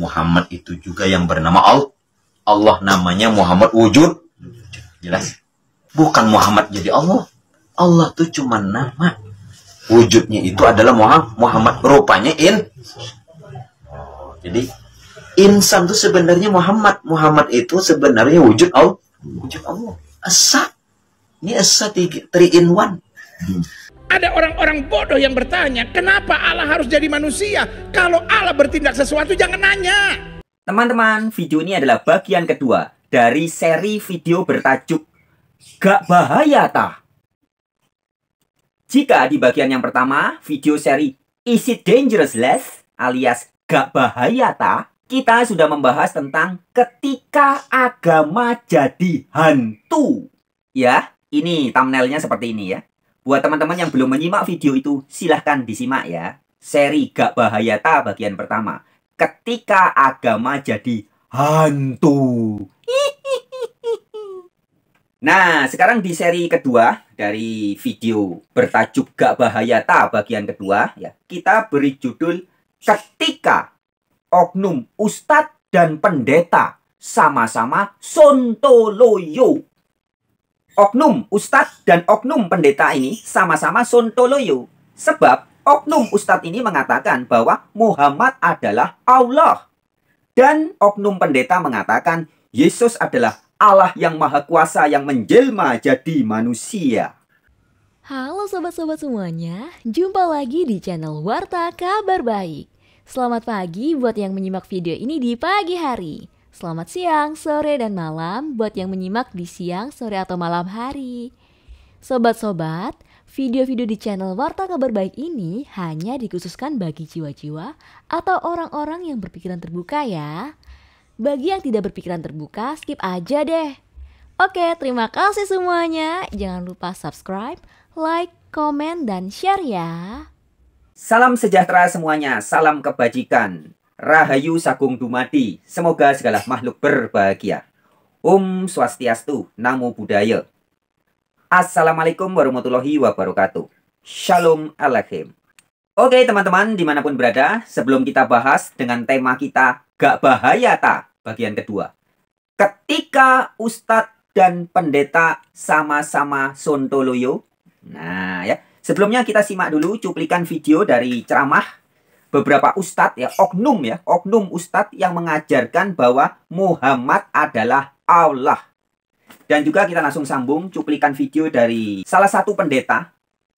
Muhammad itu juga yang bernama Allah. Allah namanya Muhammad wujud. Jelas? Bukan Muhammad jadi Allah. Allah tuh cuma nama. Wujudnya itu adalah Muhammad. Rupanya jadi insan itu sebenarnya Muhammad. Muhammad itu sebenarnya wujud Allah. Wujud Allah. Asa. Ini asa 3 in 1. Ada orang-orang bodoh yang bertanya, kenapa Allah harus jadi manusia? Kalau Allah bertindak sesuatu, jangan nanya. Teman-teman, video ini adalah bagian kedua dari seri video bertajuk Gak Bahaya Tah. Jika di bagian yang pertama, video seri Is It Dangerous Less alias Gak Bahaya Tah, kita sudah membahas tentang ketika agama jadi hantu. Ya, ini thumbnailnya seperti ini ya. Buat teman-teman yang belum menyimak video itu, silahkan disimak ya. Seri Gak Bahaya Tah bagian pertama. Ketika agama jadi hantu. Nah, sekarang di seri kedua dari video bertajuk Gak Bahaya Tah bagian kedua ya, kita beri judul Ketika Oknum Ustadz dan Pendeta Sama-sama Sontoloyo. Oknum Ustadz dan oknum pendeta ini sama-sama sontoloyo. Sebab oknum Ustadz ini mengatakan bahwa Muhammad adalah Allah. Dan oknum pendeta mengatakan Yesus adalah Allah yang Maha Kuasa yang menjelma jadi manusia. Halo sobat-sobat semuanya, jumpa lagi di channel Warta Kabar Baik. Selamat pagi buat yang menyimak video ini di pagi hari. Selamat siang, sore, dan malam buat yang menyimak di siang, sore, atau malam hari. Sobat-sobat, video-video di channel Warta Kabar Baik ini hanya dikhususkan bagi jiwa-jiwa atau orang-orang yang berpikiran terbuka ya. Bagi yang tidak berpikiran terbuka, skip aja deh. Oke, terima kasih semuanya. Jangan lupa subscribe, like, komen, dan share ya. Salam sejahtera semuanya, salam kebajikan. Rahayu Sagung Dumadi, semoga segala makhluk berbahagia. Om Swastiastu, Namo Buddhaya. Assalamualaikum warahmatullahi wabarakatuh. Shalom Alaikum. Oke teman-teman, dimanapun berada, sebelum kita bahas dengan tema kita Gak Bahaya Tah bagian kedua. Ketika Ustadz dan pendeta sama-sama sontoloyo. Nah ya, sebelumnya kita simak dulu cuplikan video dari ceramah beberapa ustadz ya, oknum ustadz yang mengajarkan bahwa Muhammad adalah Allah. Dan juga kita langsung sambung cuplikan video dari salah satu pendeta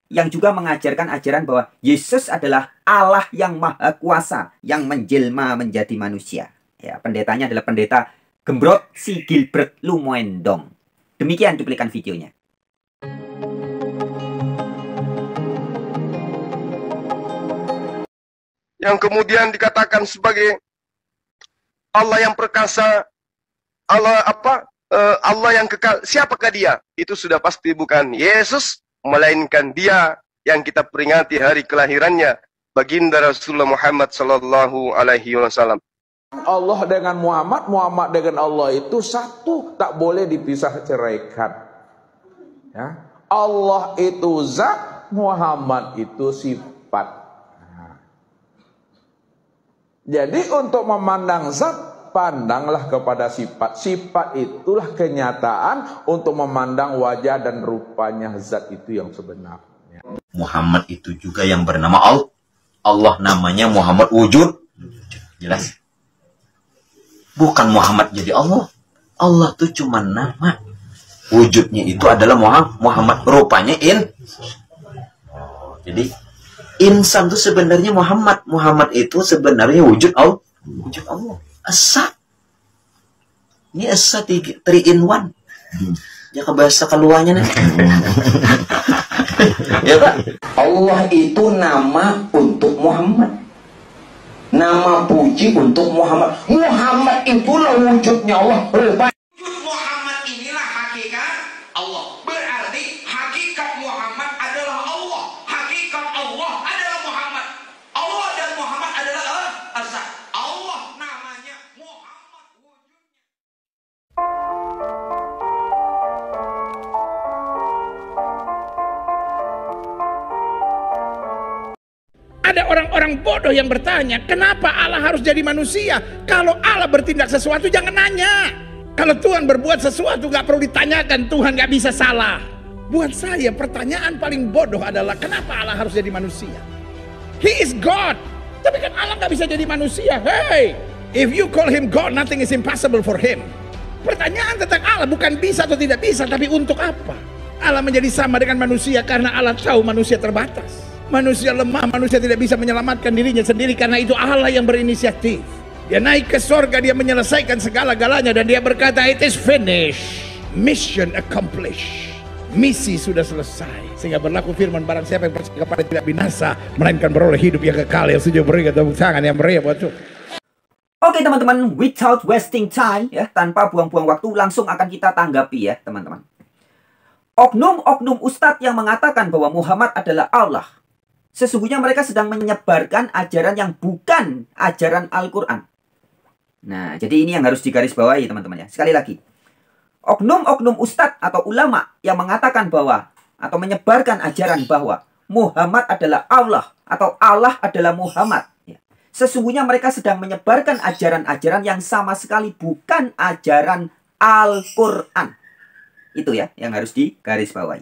yang juga mengajarkan ajaran bahwa Yesus adalah Allah yang Maha Kuasa yang menjelma menjadi manusia. Ya, pendetanya adalah pendeta Gembrot si Gilbert Lumoendong. Demikian cuplikan videonya. Yang kemudian dikatakan sebagai Allah yang perkasa, Allah yang kekal. Siapakah dia? Itu sudah pasti bukan Yesus, melainkan dia yang kita peringati hari kelahirannya, baginda Rasulullah Muhammad sallallahu alaihi wasallam. Allah dengan Muhammad, Muhammad dengan Allah itu satu, tak boleh dipisah ceraikan. Ya. Allah itu zat, Muhammad itu sifat. Jadi untuk memandang zat, pandanglah kepada sifat. Sifat itulah kenyataan untuk memandang wajah dan rupanya zat itu yang sebenarnya. Muhammad itu juga yang bernama Allah. Allah namanya Muhammad wujud. Jelas? Bukan Muhammad jadi Allah. Allah tuh cuma nama. Wujudnya itu adalah Muhammad. Rupanya jadi insan itu sebenarnya Muhammad. Muhammad itu sebenarnya wujud Allah. Wujud Allah. Asa. Ini asa 3 in 1. Ya bahasa keluarnya nih. Ya Pak. Allah itu nama untuk Muhammad. Nama puji untuk Muhammad. Muhammad itulah wujudnya Allah. Wujud Muhammad inilah hakikat Allah. Berarti hakikat Muhammad adalah Allah. Hakikat Allah adalah Muhammad. Allah dan Muhammad adalah azat. Allah namanya Muhammad wujudnya. ada orang-orang bodoh yang bertanya, kenapa Allah harus jadi manusia? Kalau Allah bertindak sesuatu jangan nanya. Kalau Tuhan berbuat sesuatu gak perlu ditanyakan, Tuhan gak bisa salah. Buat saya pertanyaan paling bodoh adalah kenapa Allah harus jadi manusia? He is God. Tapi kan Allah gak bisa jadi manusia. Hey, if you call him God, nothing is impossible for him. Pertanyaan tentang Allah bukan bisa atau tidak bisa, tapi untuk apa? Allah menjadi sama dengan manusia karena Allah tahu manusia terbatas. Manusia lemah, manusia tidak bisa menyelamatkan dirinya sendiri, karena itu Allah yang berinisiatif. Dia naik ke sorga, dia menyelesaikan segala-galanya, dan dia berkata, it is finished, mission accomplished. Misi sudah selesai. Sehingga berlaku firman, barang siapa yang percaya kepada tidak binasa, melainkan beroleh hidup yang kekal. Yang setuju berikan tepuk tangan yang meriah buat Tuhan. Oke teman-teman, without wasting time ya, tanpa buang-buang waktu, langsung akan kita tanggapi ya teman-teman. Oknum-oknum ustadz yang mengatakan bahwa Muhammad adalah Allah, sesungguhnya mereka sedang menyebarkan ajaran yang bukan ajaran Al-Quran. Nah, jadi ini yang harus digarisbawahi teman-teman ya. Sekali lagi, oknum-oknum ustadz atau ulama yang mengatakan bahwa atau menyebarkan ajaran bahwa Muhammad adalah Allah atau Allah adalah Muhammad, ya, sesungguhnya mereka sedang menyebarkan ajaran-ajaran yang sama sekali bukan ajaran Al-Quran. Itu ya yang harus digarisbawahi.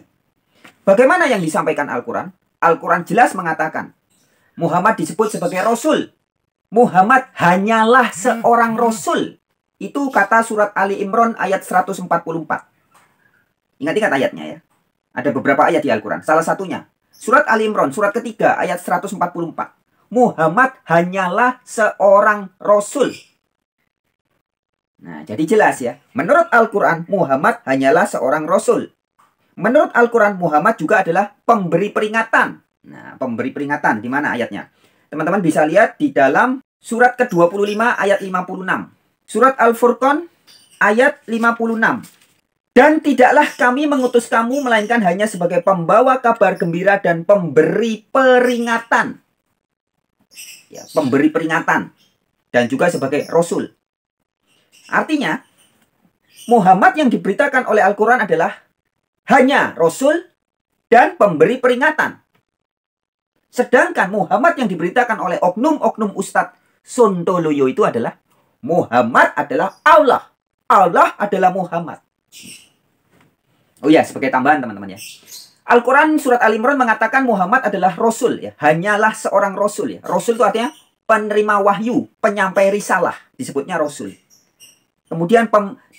Bagaimana yang disampaikan Al-Quran? Al-Quran jelas mengatakan Muhammad disebut sebagai Rasul. Muhammad hanyalah seorang Rasul. Itu kata surat Ali Imran ayat 144. Ingat-ingat ayatnya ya. Ada beberapa ayat di Al-Quran. Salah satunya surat Ali Imran, surat ketiga ayat 144. Muhammad hanyalah seorang Rasul. Nah, jadi jelas ya. Menurut Al-Quran, Muhammad hanyalah seorang Rasul. Menurut Al-Quran, Muhammad juga adalah pemberi peringatan. Nah, pemberi peringatan di mana ayatnya? Teman-teman bisa lihat di dalam surat ke-25 ayat 56. Surat Al-Furqan ayat 56. Dan tidaklah kami mengutus kamu melainkan hanya sebagai pembawa kabar gembira dan pemberi peringatan. Ya, pemberi peringatan. Dan juga sebagai Rasul. Artinya, Muhammad yang diberitakan oleh Al-Quran adalah hanya Rasul dan pemberi peringatan. Sedangkan Muhammad yang diberitakan oleh oknum-oknum Ustadz Sontoloyo itu adalah Muhammad adalah Allah. Allah adalah Muhammad. Oh ya, sebagai tambahan teman-teman ya. Al-Quran surat Al-Imran mengatakan Muhammad adalah Rasul ya. Hanyalah seorang Rasul ya. Rasul itu artinya penerima wahyu, penyampai risalah. Disebutnya Rasul. Kemudian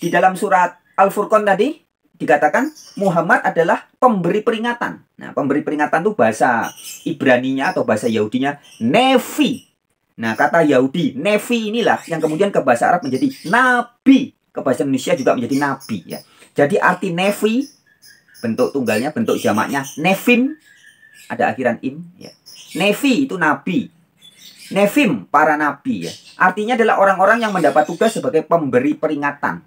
di dalam surat Al-Furqan tadi dikatakan Muhammad adalah pemberi peringatan. Nah, pemberi peringatan itu bahasa Ibraninya atau bahasa Yahudinya Nevi. Nah, kata Yahudi Nevi inilah yang kemudian ke bahasa Arab menjadi Nabi. Ke bahasa Indonesia juga menjadi Nabi ya. Jadi arti Nevi, bentuk tunggalnya, bentuk jamaknya Nevim, ada akhiran im ya. Nevi itu Nabi. Nevim, para nabi ya. Artinya adalah orang-orang yang mendapat tugas sebagai pemberi peringatan.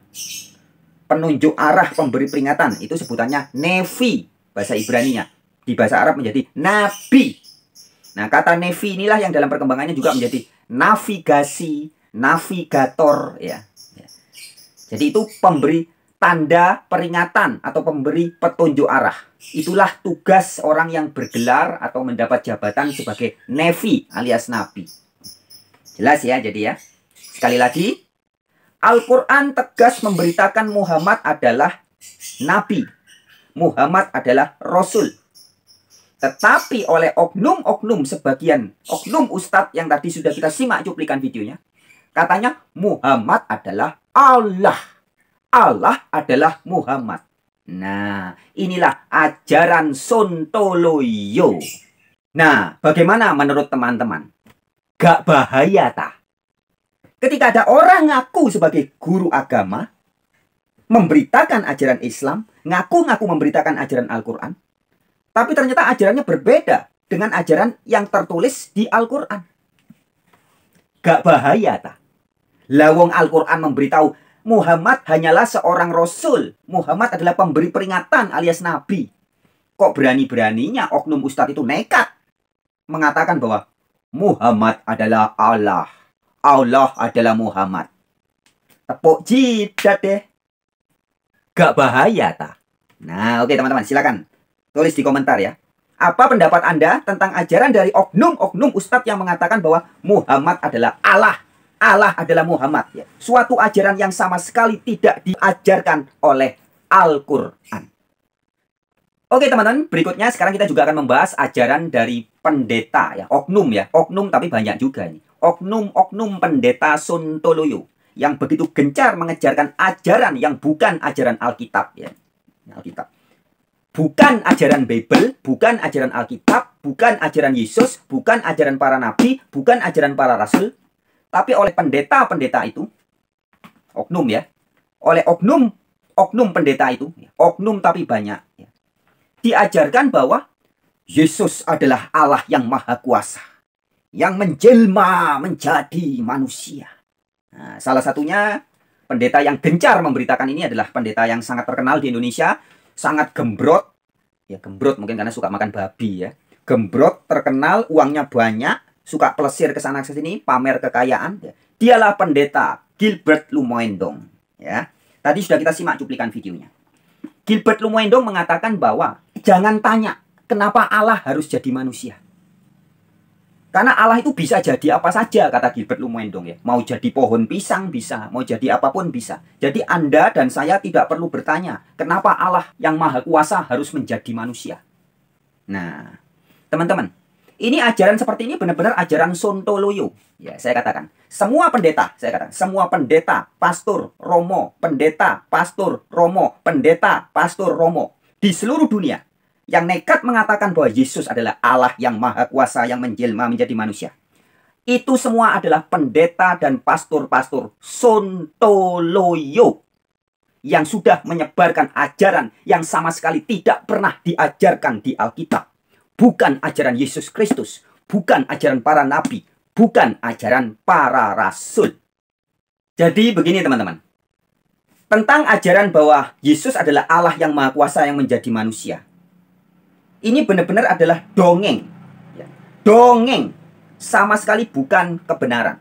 Penunjuk arah pemberi peringatan. Itu sebutannya Nevi, bahasa Ibraninya. Di bahasa Arab menjadi Nabi. Nah, kata Nevi inilah yang dalam perkembangannya juga menjadi navigasi, navigator ya. Jadi itu pemberi tanda peringatan atau pemberi petunjuk arah. Itulah tugas orang yang bergelar atau mendapat jabatan sebagai Nevi alias Nabi. Jelas ya jadi ya. Sekali lagi, Al-Quran tegas memberitakan Muhammad adalah Nabi. Muhammad adalah Rasul. Tetapi oleh oknum-oknum sebagian oknum ustadz yang tadi sudah kita simak cuplikan videonya, katanya Muhammad adalah Allah. Allah adalah Muhammad. Nah, inilah ajaran Sontoloyo. Nah, bagaimana menurut teman-teman? Gak bahaya tak? Ketika ada orang ngaku sebagai guru agama, memberitakan ajaran Islam, ngaku-ngaku memberitakan ajaran Al-Quran, tapi ternyata ajarannya berbeda dengan ajaran yang tertulis di Al-Quran. Gak bahaya tak? Lawang Al-Quran memberitahu Muhammad hanyalah seorang Rasul. Muhammad adalah pemberi peringatan alias Nabi. Kok berani-beraninya oknum ustadz itu nekat mengatakan bahwa Muhammad adalah Allah. Allah adalah Muhammad. Tepuk jidat deh. Gak bahaya tak? Nah, oke teman-teman, silakan tulis di komentar ya. Apa pendapat Anda tentang ajaran dari oknum-oknum ustadz yang mengatakan bahwa Muhammad adalah Allah? Allah adalah Muhammad. Ya. Suatu ajaran yang sama sekali tidak diajarkan oleh Al-Quran. Oke teman-teman, berikutnya sekarang kita juga akan membahas ajaran dari pendeta. Ya. Oknum ya, oknum tapi banyak juga ini. Oknum-oknum pendeta Sontoloyo yang begitu gencar mengejarkan ajaran yang bukan ajaran Alkitab. Ya. Alkitab. Bukan ajaran Bible, bukan ajaran Alkitab, bukan ajaran Yesus, bukan ajaran para nabi, bukan ajaran para rasul. Tapi oleh pendeta-pendeta itu, oknum ya, oleh oknum pendeta itu, oknum tapi banyak, ya, diajarkan bahwa Yesus adalah Allah yang maha kuasa, yang menjelma menjadi manusia. Nah, salah satunya pendeta yang gencar memberitakan ini adalah pendeta yang sangat terkenal di Indonesia, sangat gembrot, ya gembrot mungkin karena suka makan babi ya, gembrot, terkenal, uangnya banyak, suka pelesir ke sana ke sini, pamer kekayaan. Ya. Dialah pendeta Gilbert Lumoendong. Ya, tadi sudah kita simak cuplikan videonya. Gilbert Lumoendong mengatakan bahwa jangan tanya kenapa Allah harus jadi manusia. Karena Allah itu bisa jadi apa saja, kata Gilbert Lumoendong ya. Mau jadi pohon pisang bisa, mau jadi apapun bisa. Jadi Anda dan saya tidak perlu bertanya, kenapa Allah yang maha kuasa harus menjadi manusia. Nah, teman-teman, ini ajaran seperti ini benar-benar ajaran Sontoloyo. Ya, saya katakan, semua pendeta, semua pendeta, pastor, romo, pendeta, pastor, romo, pendeta, pastor, romo di seluruh dunia yang nekat mengatakan bahwa Yesus adalah Allah yang maha kuasa yang menjelma menjadi manusia. Itu semua adalah pendeta dan pastor-pastor Sontoloyo yang sudah menyebarkan ajaran yang sama sekali tidak pernah diajarkan di Alkitab. Bukan ajaran Yesus Kristus, bukan ajaran para nabi, bukan ajaran para rasul. Jadi begini teman-teman. Tentang ajaran bahwa Yesus adalah Allah yang maha kuasa yang menjadi manusia. Ini benar-benar adalah dongeng. Ya. Dongeng. Sama sekali bukan kebenaran.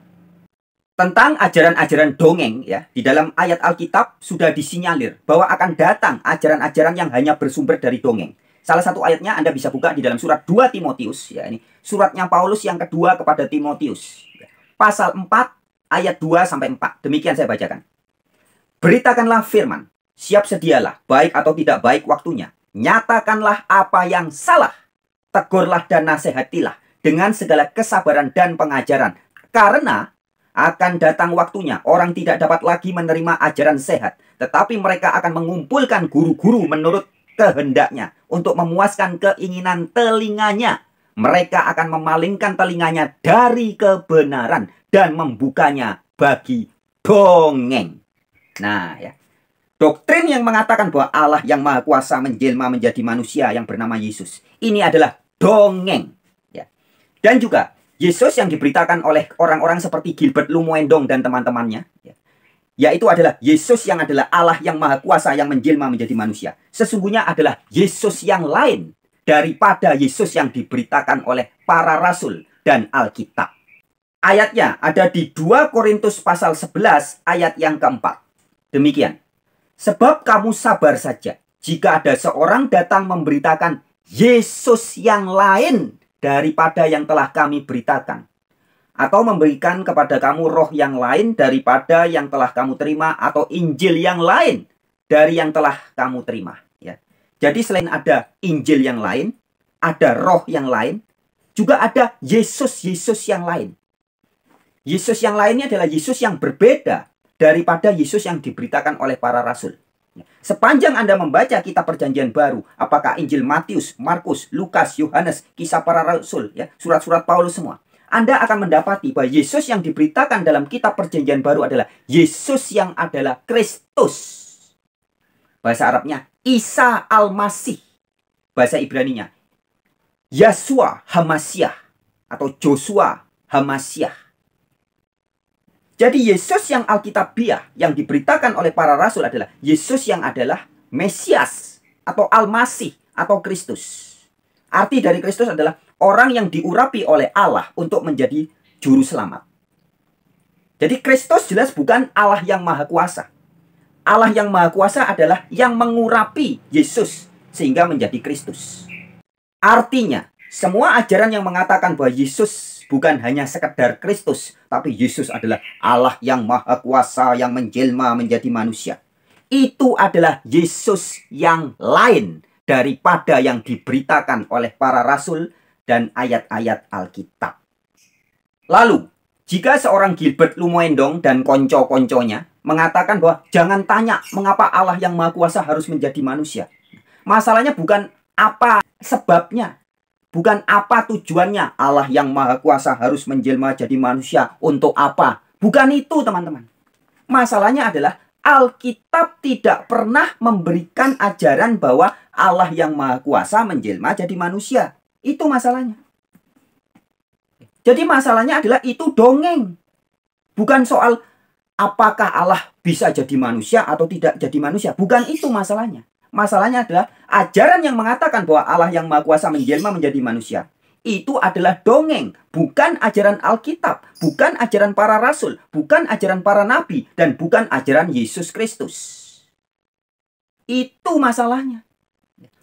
Tentang ajaran-ajaran dongeng, ya, di dalam ayat Alkitab sudah disinyalir bahwa akan datang ajaran-ajaran yang hanya bersumber dari dongeng. Salah satu ayatnya Anda bisa buka di dalam surat 2 Timotius. Ya, ini suratnya Paulus yang kedua kepada Timotius. Ya. Pasal 4 ayat 2-4. Demikian saya bacakan. Beritakanlah firman. Siap sedialah, baik atau tidak baik waktunya. Nyatakanlah apa yang salah. Tegurlah dan nasihatilah dengan segala kesabaran dan pengajaran. Karena akan datang waktunya orang tidak dapat lagi menerima ajaran sehat. Tetapi mereka akan mengumpulkan guru-guru menurut kehendaknya. Untuk memuaskan keinginan telinganya. Mereka akan memalingkan telinganya dari kebenaran. Dan membukanya bagi dongeng. Nah ya. Doktrin yang mengatakan bahwa Allah yang maha kuasa menjelma menjadi manusia yang bernama Yesus. Ini adalah dongeng. Ya. Dan juga Yesus yang diberitakan oleh orang-orang seperti Gilbert Lumoendong dan teman-temannya. Ya. Yaitu adalah Yesus yang adalah Allah yang maha kuasa yang menjelma menjadi manusia. Sesungguhnya adalah Yesus yang lain daripada Yesus yang diberitakan oleh para rasul dan Alkitab. Ayatnya ada di 2 Korintus pasal 11 ayat yang keempat. Demikian. Sebab kamu sabar saja jika ada seorang datang memberitakan Yesus yang lain daripada yang telah kami beritakan. Atau memberikan kepada kamu roh yang lain daripada yang telah kamu terima. Atau Injil yang lain dari yang telah kamu terima. Ya. Jadi selain ada Injil yang lain, ada roh yang lain, juga ada Yesus-Yesus yang lain. Yesus yang lainnya adalah Yesus yang berbeda daripada Yesus yang diberitakan oleh para rasul. Sepanjang Anda membaca kitab perjanjian baru, apakah Injil Matius, Markus, Lukas, Yohanes, kisah para rasul, ya, surat-surat Paulus semua, Anda akan mendapati bahwa Yesus yang diberitakan dalam kitab perjanjian baru adalah Yesus yang adalah Kristus. Bahasa Arabnya Isa Al-Masih. Bahasa Ibraninya Yasua Hamasyah atau Joshua Hamasyah. Jadi Yesus yang Alkitabiah yang diberitakan oleh para rasul adalah Yesus yang adalah Mesias atau Al-Masih atau Kristus. Arti dari Kristus adalah orang yang diurapi oleh Allah untuk menjadi juru selamat. Jadi Kristus jelas bukan Allah yang maha kuasa. Allah yang maha kuasa adalah yang mengurapi Yesus sehingga menjadi Kristus. Artinya, semua ajaran yang mengatakan bahwa Yesus bukan hanya sekedar Kristus, tapi Yesus adalah Allah yang maha kuasa yang menjelma menjadi manusia. Itu adalah Yesus yang lain daripada yang diberitakan oleh para rasul dan ayat-ayat Alkitab. Lalu, jika seorang Gilbert Lumoendong dan konco-konconya mengatakan bahwa jangan tanya mengapa Allah yang maha kuasa harus menjadi manusia. Masalahnya bukan apa sebabnya, bukan apa tujuannya Allah yang maha kuasa harus menjelma jadi manusia, untuk apa. Bukan itu, teman-teman. Masalahnya adalah Alkitab tidak pernah memberikan ajaran bahwa Allah yang maha kuasa menjelma jadi manusia. Itu masalahnya. Jadi masalahnya adalah itu dongeng. Bukan soal apakah Allah bisa jadi manusia atau tidak jadi manusia. Bukan itu masalahnya. Masalahnya adalah ajaran yang mengatakan bahwa Allah yang maha kuasa menjelma menjadi manusia. Itu adalah dongeng. Bukan ajaran Alkitab. Bukan ajaran para rasul. Bukan ajaran para nabi. Dan bukan ajaran Yesus Kristus. Itu masalahnya.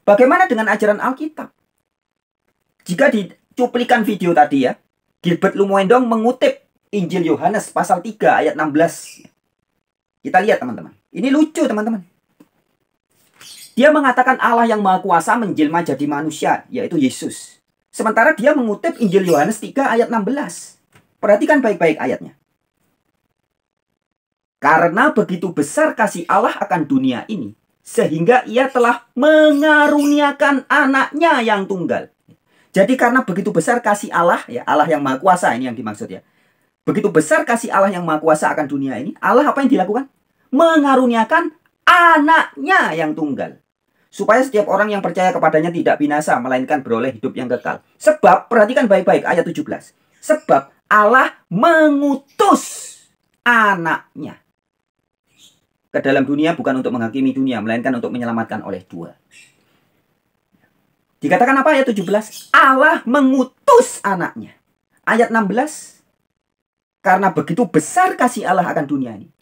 Bagaimana dengan ajaran Alkitab? Jika di cuplikan video tadi ya, Gilbert Lumoendong mengutip Injil Yohanes pasal 3 ayat 16. Kita lihat teman-teman. Ini lucu teman-teman. Dia mengatakan Allah yang maha kuasa menjelma jadi manusia, yaitu Yesus. Sementara dia mengutip Injil Yohanes 3 ayat 16. Perhatikan baik-baik ayatnya. Karena begitu besar kasih Allah akan dunia ini, sehingga ia telah mengaruniakan anaknya yang tunggal. Jadi karena begitu besar kasih Allah, ya Allah yang maha kuasa ini yang dimaksud ya. Begitu besar kasih Allah yang maha kuasa akan dunia ini, Allah apa yang dilakukan? Mengaruniakan anaknya yang tunggal. Supaya setiap orang yang percaya kepadanya tidak binasa, melainkan beroleh hidup yang kekal. Sebab, perhatikan baik-baik ayat 17. Sebab Allah mengutus anaknya ke dalam dunia bukan untuk menghakimi dunia, melainkan untuk menyelamatkan oleh dua. Dikatakan apa ayat 17? Allah mengutus anaknya. Ayat 16. Karena begitu besar kasih Allah akan dunia ini,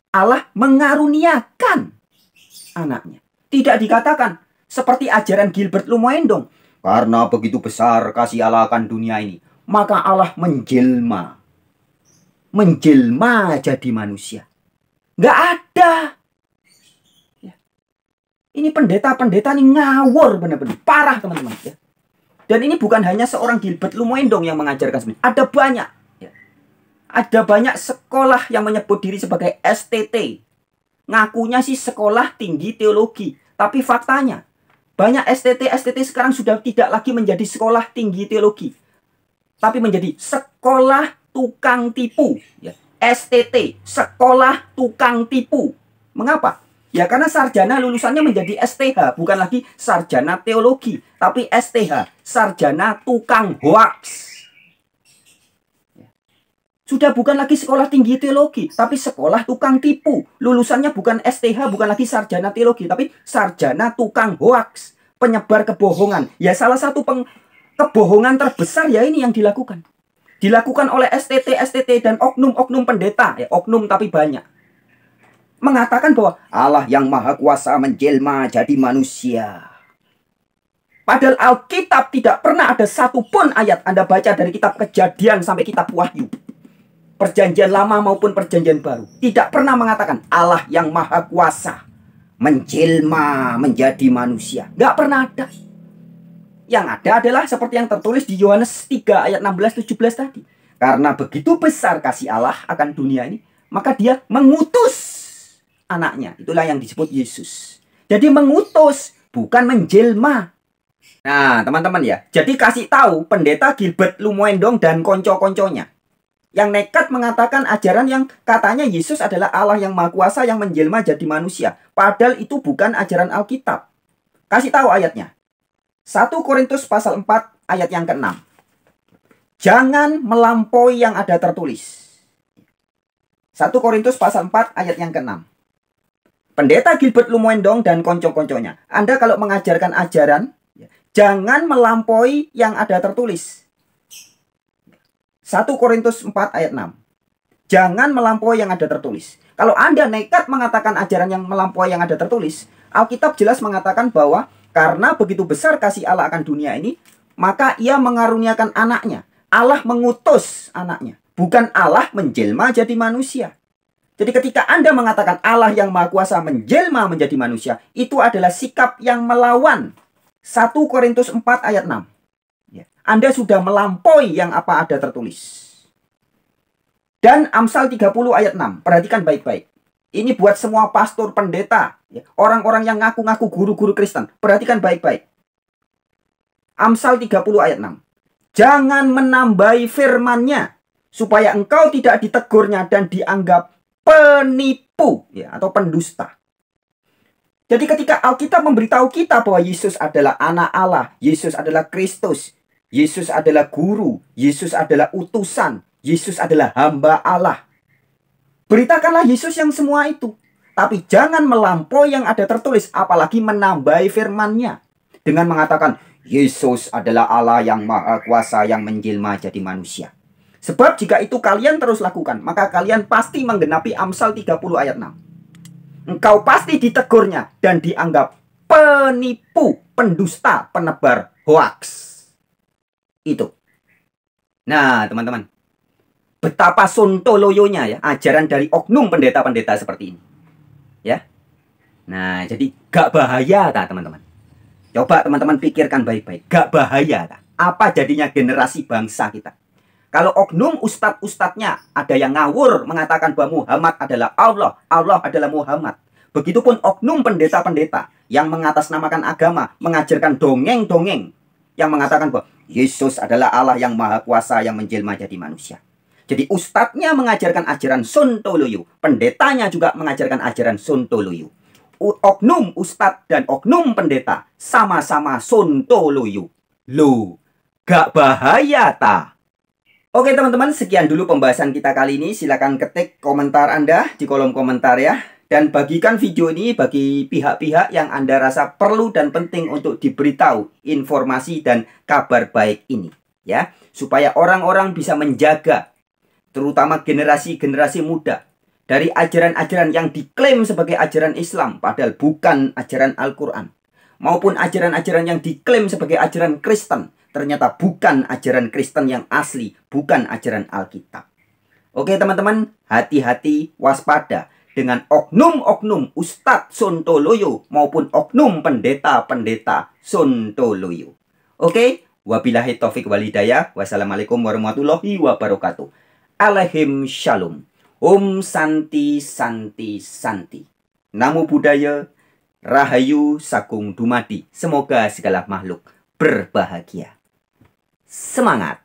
Allah mengaruniakan anaknya. Tidak dikatakan seperti ajaran Gilbert Lumoendong. Karena begitu besar kasih Allah akan dunia ini, maka Allah menjelma. Menjelma jadi manusia. Nggak ada. Ini pendeta-pendeta ini ngawur benar-benar. Parah teman-teman. Ya. Dan ini bukan hanya seorang Gilbert Lumoendong yang mengajarkan seperti ini. Ada banyak. Ya. Ada banyak sekolah yang menyebut diri sebagai STT. Ngakunya sih sekolah tinggi teologi. Tapi faktanya, banyak STT sekarang sudah tidak lagi menjadi sekolah tinggi teologi. Tapi menjadi sekolah tukang tipu. Ya. STT, sekolah tukang tipu. Mengapa? Ya karena sarjana lulusannya menjadi STH, bukan lagi sarjana teologi, tapi STH, sarjana tukang hoaks. Sudah bukan lagi sekolah tinggi teologi, tapi sekolah tukang tipu. Lulusannya bukan STH, bukan lagi sarjana teologi, tapi sarjana tukang hoaks, penyebar kebohongan. Ya salah satu kebohongan terbesar ya ini yang dilakukan. Dilakukan oleh STT dan oknum-oknum pendeta, ya oknum tapi banyak. Mengatakan bahwa Allah yang maha kuasa menjelma jadi manusia. Padahal Alkitab tidak pernah ada satupun ayat Anda baca dari kitab Kejadian sampai kitab Wahyu. Perjanjian lama maupun perjanjian baru. Tidak pernah mengatakan Allah yang maha kuasa menjelma menjadi manusia. Nggak pernah ada. Yang ada adalah seperti yang tertulis di Yohanes 3 ayat 16-17 tadi. Karena begitu besar kasih Allah akan dunia ini, maka dia mengutus anaknya. Itulah yang disebut Yesus. Jadi mengutus, bukan menjelma. Nah, teman-teman ya. Jadi kasih tahu pendeta Gilbert Lumoendong dan konco-konconya yang nekat mengatakan ajaran yang katanya Yesus adalah Allah yang maha kuasa yang menjelma jadi manusia. Padahal itu bukan ajaran Alkitab. Kasih tahu ayatnya. 1 Korintus pasal 4 ayat yang ke-6. Jangan melampaui yang ada tertulis. 1 Korintus pasal 4 ayat yang ke-6. Pendeta Gilbert Lumoendong dan konco-konconya, Anda kalau mengajarkan ajaran, jangan melampaui yang ada tertulis. 1 Korintus 4 ayat 6. Jangan melampaui yang ada tertulis. Kalau Anda nekat mengatakan ajaran yang melampaui yang ada tertulis, Alkitab jelas mengatakan bahwa Karena begitu besar kasih Allah akan dunia ini, maka ia mengaruniakan anaknya. Allah mengutus anaknya. Bukan Allah menjelma jadi manusia. Jadi ketika Anda mengatakan Allah yang Maha Kuasa menjelma menjadi manusia, itu adalah sikap yang melawan 1 Korintus 4 ayat 6. Ya. Anda sudah melampaui yang apa ada tertulis. Dan Amsal 30 ayat 6. Perhatikan baik-baik. Ini buat semua pastor, pendeta, ya, orang-orang yang ngaku-ngaku guru-guru Kristen. Perhatikan baik-baik. Amsal 30 ayat 6. Jangan menambahi firman-Nya, supaya engkau tidak ditegurnya dan dianggap penipu, ya, atau pendusta. Jadi ketika Alkitab memberitahu kita bahwa Yesus adalah anak Allah, Yesus adalah Kristus, Yesus adalah guru, Yesus adalah utusan, Yesus adalah hamba Allah. Beritakanlah Yesus yang semua itu. Tapi jangan melampaui yang ada tertulis, apalagi menambahi firman-Nya. Dengan mengatakan, Yesus adalah Allah yang Maha Kuasa yang menjelma jadi manusia. Sebab jika itu kalian terus lakukan, maka kalian pasti menggenapi Amsal 30 ayat 6. Engkau pasti ditegurnya dan dianggap penipu, pendusta, penebar hoaks. Itu. Nah, teman-teman. Betapa sontoloyonya ya, ajaran dari oknum pendeta-pendeta seperti ini. Ya. Nah, jadi gak bahaya tak teman-teman? Coba teman-teman pikirkan baik-baik. Gak bahaya tak? Apa jadinya generasi bangsa kita? Kalau oknum ustadz-ustadznya ada yang ngawur mengatakan bahwa Muhammad adalah Allah, Allah adalah Muhammad. Begitupun oknum pendeta-pendeta yang mengatasnamakan agama, mengajarkan dongeng-dongeng yang mengatakan bahwa Yesus adalah Allah yang Maha Kuasa yang menjelma jadi manusia. Jadi ustadznya mengajarkan ajaran sontoloyo, pendetanya juga mengajarkan ajaran sontoloyo. Oknum ustadz dan oknum pendeta sama-sama sontoloyo. Loh, gak bahaya ta? Oke teman-teman, sekian dulu pembahasan kita kali ini. Silakan ketik komentar Anda di kolom komentar ya. Dan bagikan video ini bagi pihak-pihak yang Anda rasa perlu dan penting untuk diberitahu informasi dan kabar baik ini. Ya, supaya orang-orang bisa menjaga, terutama generasi-generasi muda, dari ajaran-ajaran yang diklaim sebagai ajaran Islam, padahal bukan ajaran Al-Quran. Maupun ajaran-ajaran yang diklaim sebagai ajaran Kristen, ternyata bukan ajaran Kristen yang asli, bukan ajaran Alkitab. Oke teman-teman, hati-hati, waspada dengan oknum-oknum Ustadz Sontoloyo maupun oknum pendeta-pendeta Sontoloyo. Oke, wabillahi taufik walhidayah. Wassalamualaikum warahmatullahi wabarakatuh. Alaihim shalom. Om Santi Santi Santi. Namo Buddhaya, Rahayu Sagung Dumadi. Semoga segala makhluk berbahagia. Semangat!